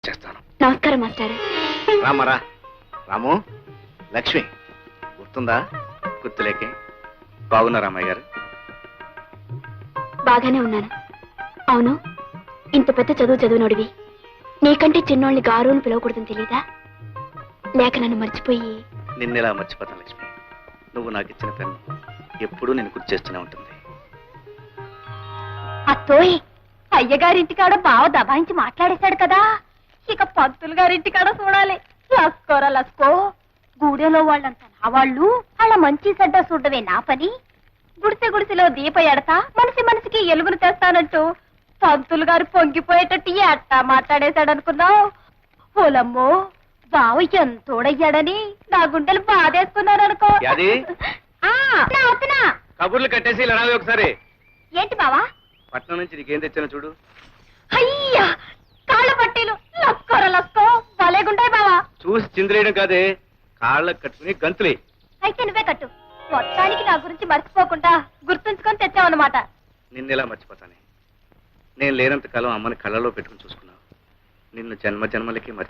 చేస్తాను. నమస్కారం మాస్టర్. రామరా రాము, లక్ష్మి గుర్తుందా? గుర్తులేకే. బాగున్నారా అమ్మాయి గారు? బాగానే ఉన్నాను. అవును, ఇంత పెద్ద చదివినోడివి నీకంటే చిన్నోళ్ళని గారుని పిలవకూడదని తెలీదా? లేక నన్ను మర్చిపోయి? నిన్నెలా మర్చిపోతాను లక్ష్మి. నువ్వు నాకు ఇచ్చిన పెన్ను ఎప్పుడూ నేను గుర్తు చేస్తూనే ఉంటుంది. అత్తోయ్, అయ్యగారింటికాడ బావ దబాయించి మాట్లాడేశాడు కదా, ఇక పంతులు గారింటికాడ చూడాలి. లస్కోరా లస్కో, గూడెలో వాళ్ళంతా నా వాళ్ళు, అలా మంచి చెడ్డ చూడవే నా పని. గుడిసె గుడిసెలో దీప ఎడతా మనిషి మనిషికి ఎలుగును తెస్తానంటూ పంతులు గారు పొంగిపోయేటట్టు ఎట్టా మాట్లాడేశాడు అనుకున్నావు? ఓలమ్మో, బావ ఎంతోడయ్యాడని నా గుండెలు బాధేసుకున్నాను అనుకో. కబుర్లు కట్టేసి ఇలా రావే ఒకసారి. ఏంటి బావా? పట్నం నుంచి నీకేం తెచ్చానో చూడు. అయ్యా, కాళ్ళ పట్టీలు లస్కోరా లస్కో, భలేగుంటాయి బావా. చూసి చిందిరేయడం కాదే, కాళ్ళకు కట్టుకుని గంతులే. అయితే నువ్వే కట్టు. మొత్తానికి నా గురించి మర్చిపోకుండా గుర్తుంచుకొని తెచ్చావన్నమాట. నిన్నెలా మర్చిపోతానే? నేను లేనంత కాలం అమ్మని కళ్ళలో పెట్టుకుని చూసుకున్నావు. నిన్ను జన్మ జన్మలకి మర్చిపో.